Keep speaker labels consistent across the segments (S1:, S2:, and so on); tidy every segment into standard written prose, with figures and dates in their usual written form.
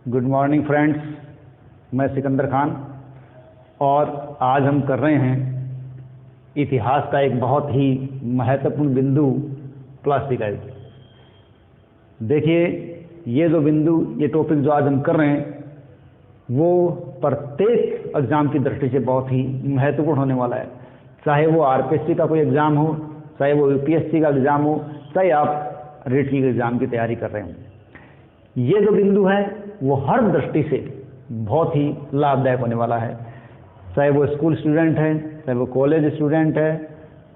S1: Good morning friends, मैं सिकंदर खान और आज हम कर रहे हैं इतिहास का एक बहुत ही महत्वपूर्ण बिंदु प्लास्टिक का युद्ध। देखिए, ये जो बिंदु, ये टॉपिक जो आज हम कर रहे हैं वो प्रत्येक एग्ज़ाम की दृष्टि से बहुत ही महत्वपूर्ण होने वाला है। चाहे वो आरपीएससी का कोई एग्ज़ाम हो, चाहे वो यूपीएससी का एग्ज़ाम हो, चाहे आप रेट की एग्ज़ाम की तैयारी कर रहे हो, ये जो बिंदु है वो हर दृष्टि से बहुत ही लाभदायक होने वाला है। चाहे वो स्कूल स्टूडेंट है, चाहे वो कॉलेज स्टूडेंट है,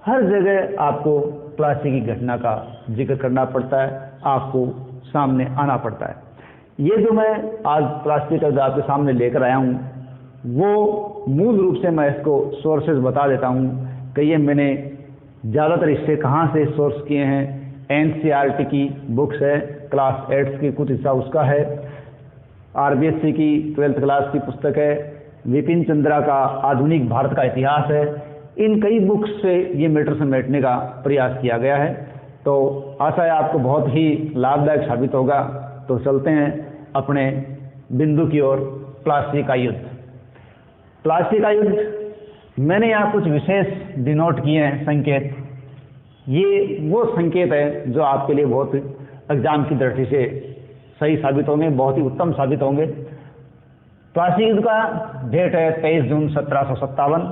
S1: हर जगह आपको प्लास्टिक की घटना का जिक्र करना पड़ता है, आपको सामने आना पड़ता है। ये जो मैं आज प्लास्टिक का जो आपके सामने लेकर आया हूँ, वो मूल रूप से मैं इसको सोर्सेज बता देता हूँ कि ये मैंने ज़्यादातर इससे कहाँ से सोर्स किए हैं। एनसीईआरटी की बुक्स है, क्लास 8 की कुछ हिस्सा उसका है, आरबीएससी की 12th क्लास की पुस्तक है, विपिन चंद्रा का आधुनिक भारत का इतिहास है। इन कई बुक्स से ये मैटर समेटने का प्रयास किया गया है, तो आशा है आपको बहुत ही लाभदायक साबित होगा। तो चलते हैं अपने बिंदु की ओर, प्लास्टिक का युद्ध। प्लास्टिक का युद्ध, मैंने यहाँ कुछ विशेष डिनोट किए हैं संकेत। ये वो संकेत है जो आपके लिए बहुत एग्जाम की दृष्टि से सही साबित होंगे, बहुत ही उत्तम साबित होंगे। प्लास्टिक युद्ध का डेट है 23 जून 1757।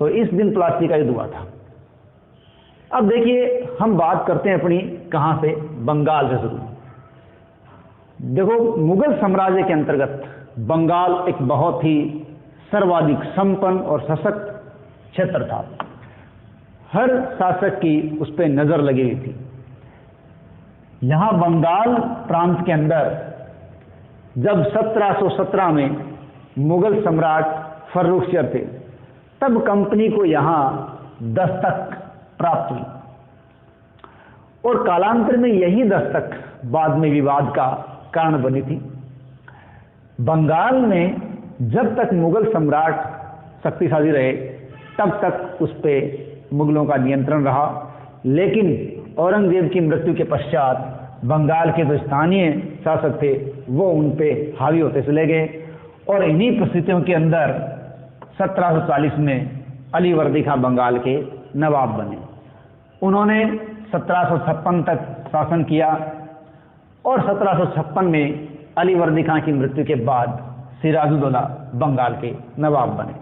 S1: तो इस दिन प्लास्टिक का युद्ध हुआ था। अब देखिए, हम बात करते हैं अपनी कहाँ से, बंगाल से शुरू। देखो, मुगल साम्राज्य के अंतर्गत बंगाल एक बहुत ही सर्वाधिक संपन्न और सशक्त क्षेत्र था। हर शासक की उस पर नजर लगी हुई थी। यहाँ बंगाल प्रांत के अंदर जब 1717 में मुगल सम्राट फर्रुखशह थे, तब कंपनी को यहाँ दस्तक प्राप्त हुई और कालांतर में यही दस्तक बाद में विवाद का कारण बनी थी। बंगाल में जब तक मुगल सम्राट शक्तिशाली रहे, तब तक उस पर मुगलों का नियंत्रण रहा, लेकिन औरंगजेब की मृत्यु के पश्चात बंगाल के जो स्थानीय शासक थे वो उन पे हावी होते चले गए और इन्हीं परिस्थितियों के अंदर 1740 में अलीवर्दी खां बंगाल के नवाब बने। उन्होंने 1756 तक शासन किया और 1756 में अलीवर्दी खां की मृत्यु के बाद सिराजुद्दौला बंगाल के नवाब बने।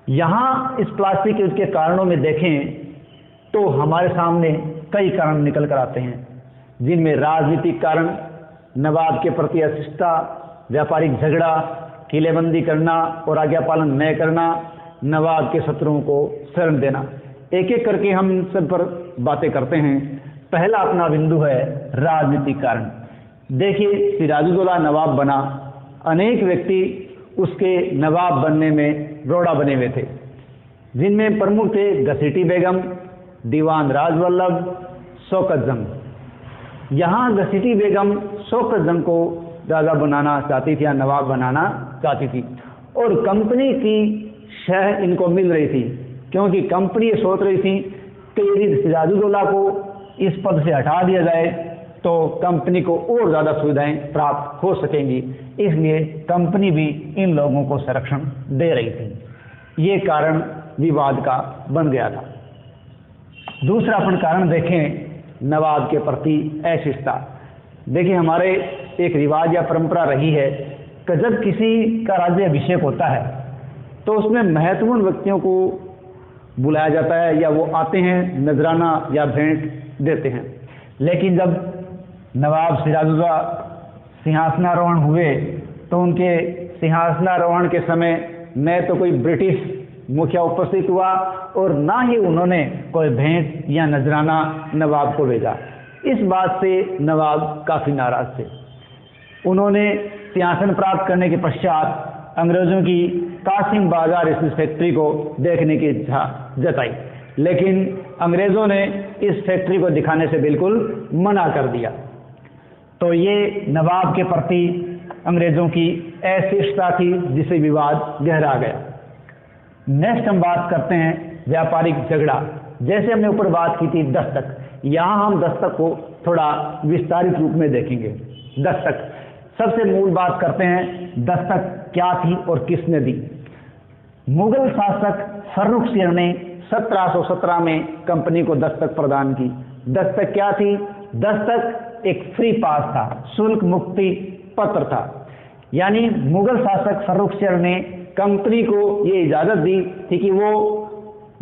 S1: यहाँ इस प्लास्टिक युद्ध के कारणों में देखें तो हमारे सामने कई कारण निकल कर आते हैं, जिनमें राजनीतिक कारण, नवाब के प्रति अशिष्टता, व्यापारिक झगड़ा, किलेबंदी करना और आज्ञा पालन न करना, नवाब के शत्रुओं को शरण देना। एक एक करके हम इन सब पर बातें करते हैं। पहला अपना बिंदु है राजनीतिक कारण। देखिए, सिराजुद्दौला नवाब बना, अनेक व्यक्ति उसके नवाब बनने में रोड़ा बने हुए थे, जिनमें प्रमुख थे घसीटी बेगम, दीवान राजवल्लभ, शौकत जंग। यहाँ घसीटी बेगम शौकत जंग को राजा बनाना चाहती थी या नवाब बनाना चाहती थी और कंपनी की शह इनको मिल रही थी, क्योंकि कंपनी ये सोच रही थी कि यदि सिराजुद्दौला को इस पद से हटा दिया जाए तो कंपनी को और ज़्यादा सुविधाएं प्राप्त हो सकेंगी, इसलिए कंपनी भी इन लोगों को संरक्षण दे रही थी। ये कारण विवाद का बन गया था। दूसरा अपन कारण देखें, नवाब के प्रति अशिष्टता। देखिए, हमारे एक रिवाज या परंपरा रही है कि जब किसी का राज्याभिषेक होता है तो उसमें महत्वपूर्ण व्यक्तियों को बुलाया जाता है या वो आते हैं, नजराना या भेंट देते हैं। लेकिन जब नवाब सिराजुद्दौला सिंहासनारोहण हुए तो उनके सिंहासनारोहण के समय न तो कोई ब्रिटिश मुखिया उपस्थित हुआ और ना ही उन्होंने कोई भेंट या नजराना नवाब को भेजा। इस बात से नवाब काफ़ी नाराज थे। उन्होंने सिंहासन प्राप्त करने के पश्चात अंग्रेज़ों की कासिम बाजार इस फैक्ट्री को देखने की इच्छा जताई, लेकिन अंग्रेज़ों ने इस फैक्ट्री को दिखाने से बिल्कुल मना कर दिया। तो ये नवाब के प्रति अंग्रेज़ों की अशिष्टता थी, जिसे विवाद गहरा गया। नेक्स्ट हम बात करते हैं व्यापारिक झगड़ा। जैसे हमने ऊपर बात की थी दस्तक, यहाँ हम दस्तक को थोड़ा विस्तारित रूप में देखेंगे। दस्तक। सबसे मूल बात करते हैं, दस्तक क्या थी और किसने दी। मुगल शासक फर्रुखसिंह ने 1717 में कंपनी को दस्तक प्रदान की। दस्तक क्या थी? दस्तक एक फ्री पास था, शुल्क मुक्ति पत्र था। यानी मुगल शासक फर्रुखसिंह ने कंपनी को ये इजाज़त दी थी कि वो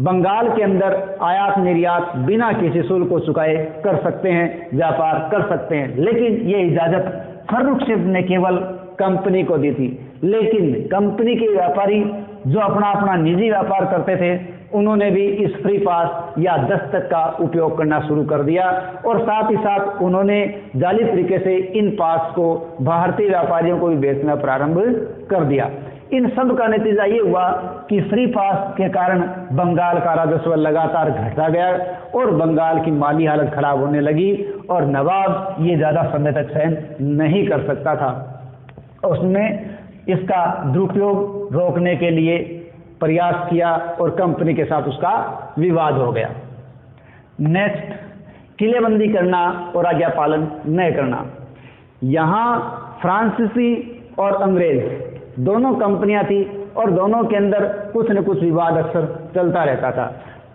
S1: बंगाल के अंदर आयात निर्यात बिना किसी शुल्क को चुकाए कर सकते हैं, व्यापार कर सकते हैं। लेकिन ये इजाज़त फर्रुखसिंह ने केवल कंपनी को दी थी। लेकिन कंपनी के व्यापारी जो अपना अपना निजी व्यापार करते थे, उन्होंने भी इस फ्री पास या दस्तक का उपयोग करना शुरू कर दिया और साथ ही साथ उन्होंने जाली तरीके से इन पास को भारतीय व्यापारियों को भी बेचना प्रारंभ कर दिया। इन सब का नतीजा ये हुआ कि फ्री पास के कारण बंगाल का राजस्व लगातार घटता गया और बंगाल की माली हालत खराब होने लगी और नवाब ये ज़्यादा समय तक सहन नहीं कर सकता था। उसने इसका दुरुपयोग रोकने के लिए प्रयास किया और कंपनी के साथ उसका विवाद हो गया। नेक्स्ट, किलेबंदी करना और आज्ञा पालन न करना। यहाँ फ्रांसीसी और अंग्रेज दोनों कंपनियां थी और दोनों के अंदर कुछ न कुछ विवाद अक्सर चलता रहता था।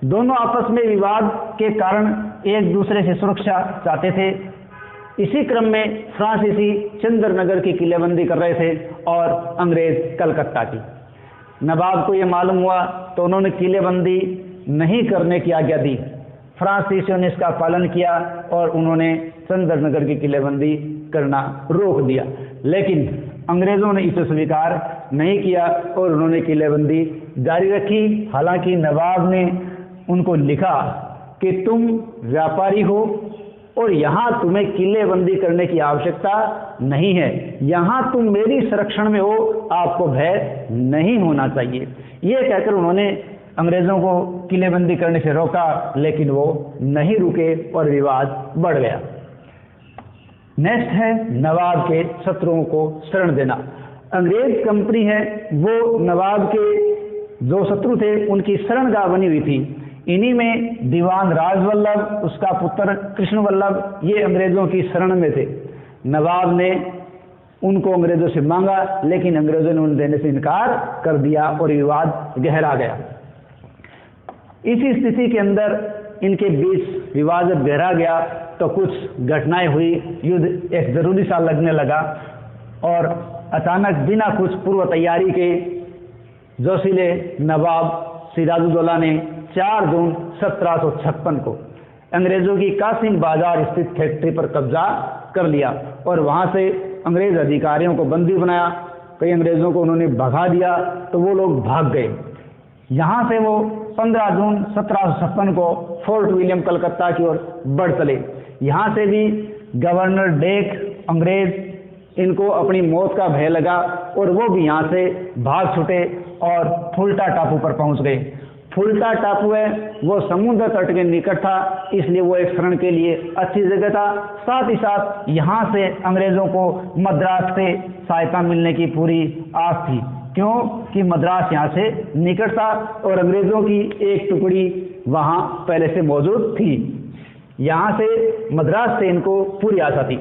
S1: दोनों आपस में विवाद के कारण एक दूसरे से सुरक्षा चाहते थे। इसी क्रम में फ्रांसीसी चंद्रनगर की किलेबंदी कर रहे थे और अंग्रेज कलकत्ता की। नवाब को यह मालूम हुआ तो उन्होंने किलेबंदी नहीं करने की आज्ञा दी। फ्रांसीसियों ने इसका पालन किया और उन्होंने चंद्रनगर की किलेबंदी करना रोक दिया। लेकिन अंग्रेजों ने इसे स्वीकार नहीं किया और उन्होंने किलेबंदी जारी रखी। हालांकि नवाब ने उनको लिखा कि तुम व्यापारी हो और यहाँ तुम्हें किलेबंदी करने की आवश्यकता नहीं है, यहाँ तुम मेरी संरक्षण में हो, आपको भय नहीं होना चाहिए। ये कहकर उन्होंने अंग्रेजों को किलेबंदी करने से रोका, लेकिन वो नहीं रुके और विवाद बढ़ गया। नेक्स्ट है नवाब के शत्रुओं को शरण देना। अंग्रेज कंपनी है वो नवाब के जो शत्रु थे उनकी शरणगाह बनी हुई थी। इन्हीं में दीवान राजवल्लभ, उसका पुत्र कृष्ण वल्लभ, ये अंग्रेजों की शरण में थे। नवाब ने उनको अंग्रेजों से मांगा, लेकिन अंग्रेजों ने उन देने से इनकार कर दिया और विवाद गहरा गया। इसी स्थिति के अंदर इनके बीच विवाद जब गहरा गया तो कुछ घटनाएं हुई, युद्ध एक जरूरी सा लगने लगा और अचानक बिना कुछ पूर्व तैयारी के जोशीले नवाब सिराजुद्दौला ने 4 जून 1756 को अंग्रेजों की कासिम बाजार स्थित फैक्ट्री पर कब्जा कर लिया और वहां से अंग्रेज अधिकारियों को बंदी बनाया। कई अंग्रेजों को उन्होंने भगा दिया तो वो लोग भाग गए। यहाँ से वो 15 जून 1756 को फोर्ट विलियम कलकत्ता की ओर बढ़ चले। यहाँ से भी गवर्नर डेक अंग्रेज इनको अपनी मौत का भय लगा और वो भी यहाँ से भाग छूटे और फुल्टा टापू पर पहुँच गए। फुल्टा टापू है वो समुद्र तट के निकट था, इसलिए वो एक शरण के लिए अच्छी जगह था। साथ ही साथ यहाँ से अंग्रेजों को मद्रास से सहायता मिलने की पूरी आस थी, क्यों कि मद्रास यहाँ से निकट था और अंग्रेजों की एक टुकड़ी वहाँ पहले से मौजूद थी। यहाँ से मद्रास से इनको पूरी आशा थी।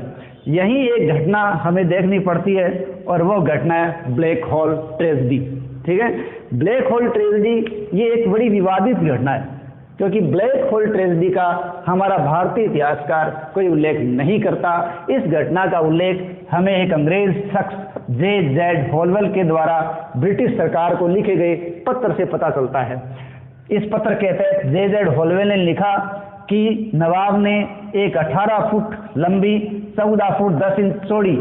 S1: यही एक घटना हमें देखनी पड़ती है और वो घटना है ब्लैक होल ट्रेजेडी। ठीक है, ब्लैक होल ट्रेजेडी ये एक बड़ी विवादित घटना है, क्योंकि ब्लैक होल ट्रेजेडी का हमारा भारतीय इतिहासकार कोई उल्लेख नहीं करता। इस घटना का उल्लेख हमें एक अंग्रेज शख्स J.Z. होलवेल के द्वारा ब्रिटिश सरकार को लिखे गए पत्र से पता चलता है। इस पत्र के तहत J.Z. होलवेल ने लिखा कि नवाब ने एक 18 फुट लंबी 14 फुट 10 इंच चौड़ी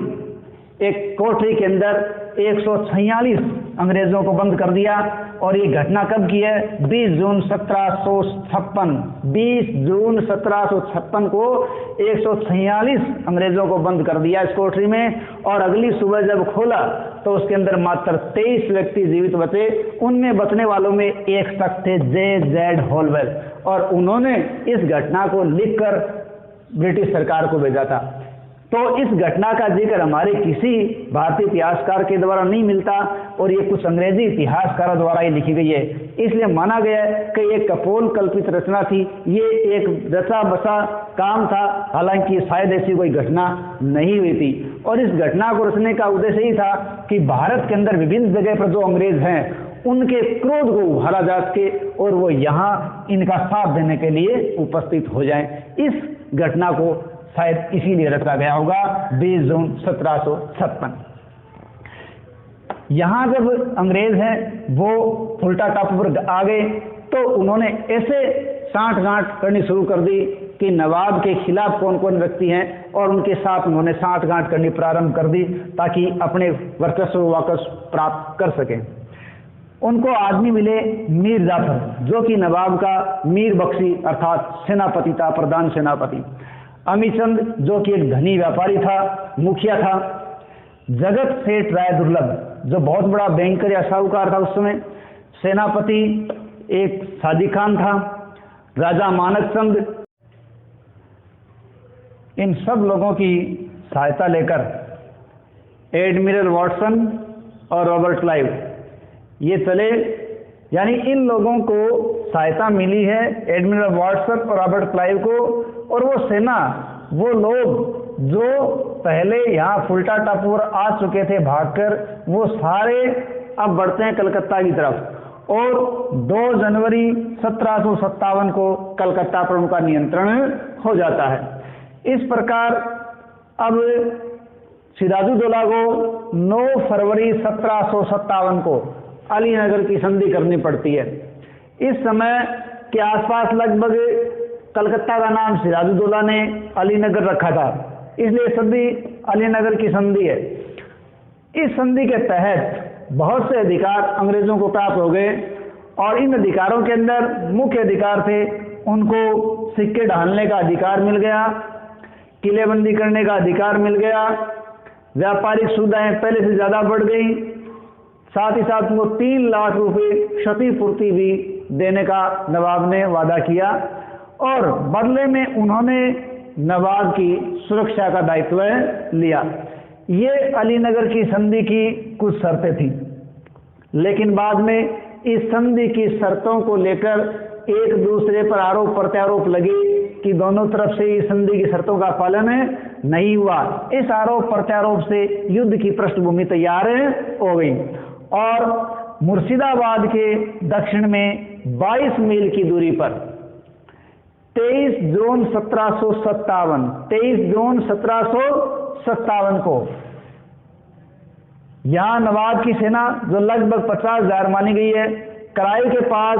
S1: एक कोठरी के अंदर 146 अंग्रेजों को बंद कर दिया। और ये घटना कब की है? 20 जून 1756। 20 जून 1756 को 146 अंग्रेजों को बंद कर दिया इस कोठरी में। और अगली सुबह जब खोला तो उसके अंदर मात्र 23 व्यक्ति जीवित बचे। उनमें बचने वालों में एक शख्स थे J.Z. होलवेल, और उन्होंने इस घटना को लिखकर ब्रिटिश सरकार को भेजा था। तो इस घटना का जिक्र हमारे किसी भारतीय इतिहासकार के द्वारा नहीं मिलता और ये कुछ अंग्रेजी इतिहासकारों द्वारा ही लिखी गई है। इसलिए माना गया है कि ये कपोल कल्पित रचना थी, ये एक रचा बसा काम था, हालांकि शायद ऐसी कोई घटना नहीं हुई थी। और इस घटना को रचने का उद्देश्य ही था कि भारत के अंदर विभिन्न जगह पर जो अंग्रेज हैं उनके क्रोध को उभारा जा सके और वो यहाँ इनका साथ देने के लिए उपस्थित हो जाएं। इस घटना को शायद इसीलिए रखा गया होगा 20 जून 1756। यहाँ जब अंग्रेज हैं वो फुल्टा टापू पर आ गए तो उन्होंने ऐसे साँठ-गाँठ करनी शुरू कर दी कि नवाब के खिलाफ कौन कौन व्यक्ति हैं और उनके साथ उन्होंने साँठ-गाँठ करनी प्रारंभ कर दी ताकि अपने वर्चस्व को वापस प्राप्त कर सकें। उनको आदमी मिले मीर जाफर, जो कि नवाब का मीर बख्शी अर्थात सेनापति था, प्रधान सेनापति। अमीचंद, जो कि एक धनी व्यापारी था, मुखिया था। जगत सेठ राय दुर्लभ, जो बहुत बड़ा बैंकर या साहूकार था उस समय। सेनापति एक सादी खान था। राजा मानक चंद। इन सब लोगों की सहायता लेकर एडमिरल वॉटसन और रॉबर्ट क्लाइव ये चले, यानी इन लोगों को सहायता मिली है एडमिरल वॉटसन और रॉबर्ट क्लाइव को। और वो सेना, वो लोग जो पहले यहाँ फुल्टा टापू पर आ चुके थे भागकर, वो सारे अब बढ़ते हैं कलकत्ता की तरफ। और 2 जनवरी 1757 को कलकत्ता पर उनका नियंत्रण हो जाता है। इस प्रकार अब सिराजुद्दौला को 9 फरवरी 1757 को अलीनगर की संधि करनी पड़ती है। इस समय के आसपास लगभग कलकत्ता का नाम सिराजुद्दौला ने अलीनगर रखा था, इसलिए संधि अलीनगर की संधि है। इस संधि के तहत बहुत से अधिकार अंग्रेजों को प्राप्त हो गए और इन अधिकारों के अंदर मुख्य अधिकार थे, उनको सिक्के ढालने का अधिकार मिल गया, किलेबंदी करने का अधिकार मिल गया, व्यापारिक सुविधाएं पहले से ज़्यादा बढ़ गई, साथ ही साथ उनको 3 लाख रुपए क्षतिपूर्ति भी देने का नवाब ने वादा किया और बदले में उन्होंने नवाब की सुरक्षा का दायित्व लिया। ये अलीनगर की संधि की कुछ शर्तें थी, लेकिन बाद में इस संधि की शर्तों को लेकर एक दूसरे पर आरोप प्रत्यारोप लगे कि दोनों तरफ से इस संधि की शर्तों का पालन नहीं हुआ। इस आरोप प्रत्यारोप से युद्ध की पृष्ठभूमि तैयार हो गई और मुर्शिदाबाद के दक्षिण में 22 मील की दूरी पर 23 जून 1757 को यहां नवाब की सेना, जो लगभग 50,000 मानी गई है, कराई के पास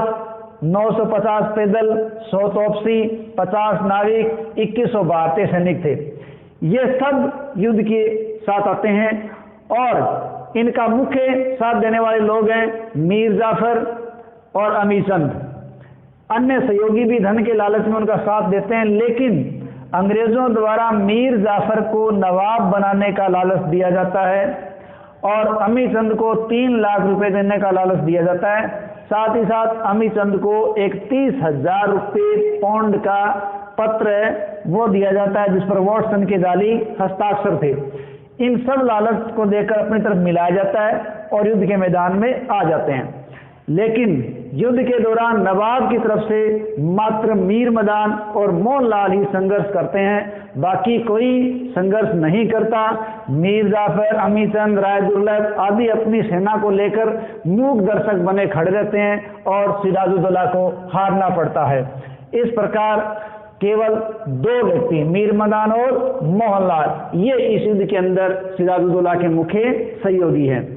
S1: 950 पैदल, 100 तोपसी, 50 नाविक, 2100 भारतीय सैनिक थे। ये सब युद्ध के साथ आते हैं और इनका मुख्य साथ देने वाले लोग हैं मीर जाफर और अमीचंद। अन्य सहयोगी भी धन के लालच में उनका साथ देते हैं, लेकिन अंग्रेजों द्वारा मीर जाफर को नवाब बनाने का लालच दिया जाता है और अमीचंद को 3 लाख रुपए देने का लालच दिया जाता है। साथ ही साथ अमीचंद को एक 30,000 रुपये पौंड का पत्र वो दिया जाता है जिस पर वॉटसन के जाली हस्ताक्षर थे। इन सब लालच को देकर अपनी तरफ मिलाया जाता है और युद्ध के मैदान में आ जाते हैं। लेकिन युद्ध के दौरान नवाब की तरफ से मात्र मीर मदान और मोहनलाल ही संघर्ष करते हैं, बाकी कोई संघर्ष नहीं करता। मीर जाफर, अमीचंद, राय दुर्लभ आदि अपनी सेना को लेकर मूक दर्शक बने खड़े रहते हैं और सिराजुद्दौला को हारना पड़ता है। इस प्रकार केवल 2 व्यक्ति, मीर मदान और मोहनलाल, ये इस युद्ध के अंदर सिराजुद्दौला के मुख्य सहयोगी हैं।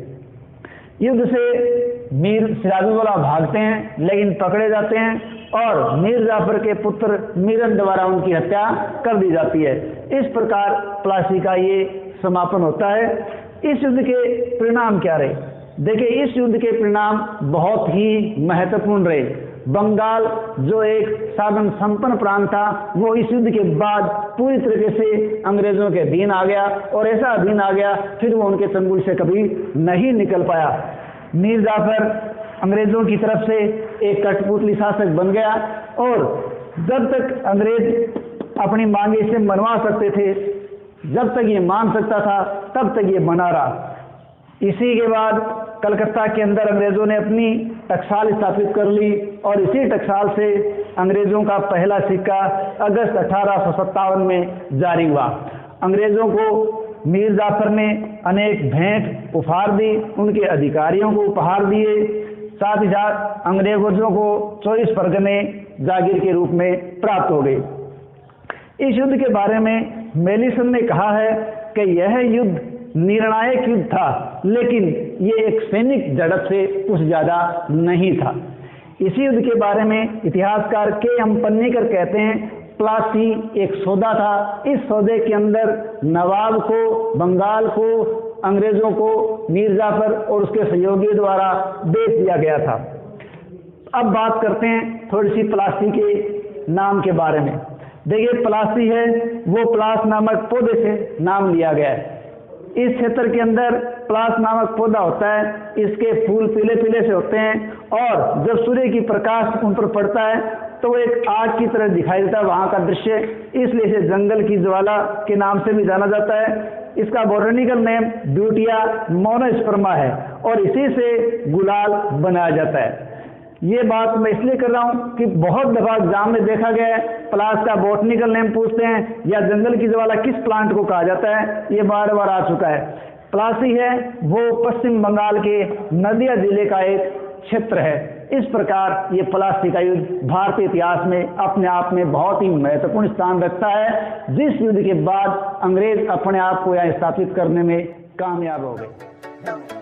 S1: युद्ध से मीर सिराजुद्दौला भागते हैं लेकिन पकड़े जाते हैं और मीर जाफर के पुत्र मीरन द्वारा उनकी हत्या कर दी जाती है। इस प्रकार प्लासी का ये समापन होता है। इस युद्ध के परिणाम क्या रहे? देखिए, इस युद्ध के परिणाम बहुत ही महत्वपूर्ण रहे। बंगाल, जो एक साधन संपन्न प्रांत था, वो इस युद्ध के बाद पूरी तरीके से अंग्रेजों के अधीन आ गया और ऐसा अधीन आ गया फिर वो उनके चंगुल से कभी नहीं निकल पाया। मीर जाफर अंग्रेजों की तरफ से एक कठपुतली शासक बन गया और जब तक अंग्रेज अपनी मांगे से मनवा सकते थे जब तक ये मान सकता था तब तक ये बना रहा। इसी के बाद कलकत्ता के अंदर अंग्रेज़ों ने अपनी टकसाल स्थापित कर ली और इसी टकसाल से अंग्रेज़ों का पहला सिक्का अगस्त 1857 में जारी हुआ। अंग्रेज़ों को मीर जाफर ने अनेक भेंट उपहार दी, उनके अधिकारियों को उपहार दिए, साथ ही साथ अंग्रेज़ों को 24 परगने जागीर के रूप में प्राप्त हो गए। इस युद्ध के बारे में मेलिसन ने कहा है कि यह युद्ध निर्णायक युद्ध था, लेकिन ये एक सैनिक झड़प से कुछ ज़्यादा नहीं था। इसी युद्ध के बारे में इतिहासकार के.एम. पन्नीकर कहते हैं, प्लासी एक सौदा था। इस सौदे के अंदर नवाब को, बंगाल को, अंग्रेज़ों को मीर जाफर और उसके सहयोगियों द्वारा बेच दिया गया था। अब बात करते हैं थोड़ी सी प्लासी के नाम के बारे में। देखिए, प्लासी है वो प्लास नामक पौधे से नाम लिया गया है। इस क्षेत्र के अंदर प्लास नामक पौधा होता है, इसके फूल पीले पीले से होते हैं और जब सूर्य की प्रकाश उन पर पड़ता है तो वो एक आग की तरह दिखाई देता है वहाँ का दृश्य, इसलिए इसे जंगल की ज्वाला के नाम से भी जाना जाता है। इसका बॉटनिकल नेम ब्यूटिया मोनोस्पर्मा है और इसी से गुलाल बनाया जाता है। ये बात मैं इसलिए कर रहा हूँ कि बहुत दफा एग्जाम में देखा गया है, प्लास का बॉटनिकल नेम पूछते हैं या जंगल की ज्वाला किस प्लांट को कहा जाता है, ये बार बार आ चुका है। प्लासी है वो पश्चिम बंगाल के नदिया जिले का एक क्षेत्र है। इस प्रकार ये प्लासी का युद्ध भारतीय इतिहास में अपने आप में बहुत ही महत्वपूर्ण स्थान रखता है, जिस युद्ध के बाद अंग्रेज अपने आप को यहाँ स्थापित करने में कामयाब हो गए।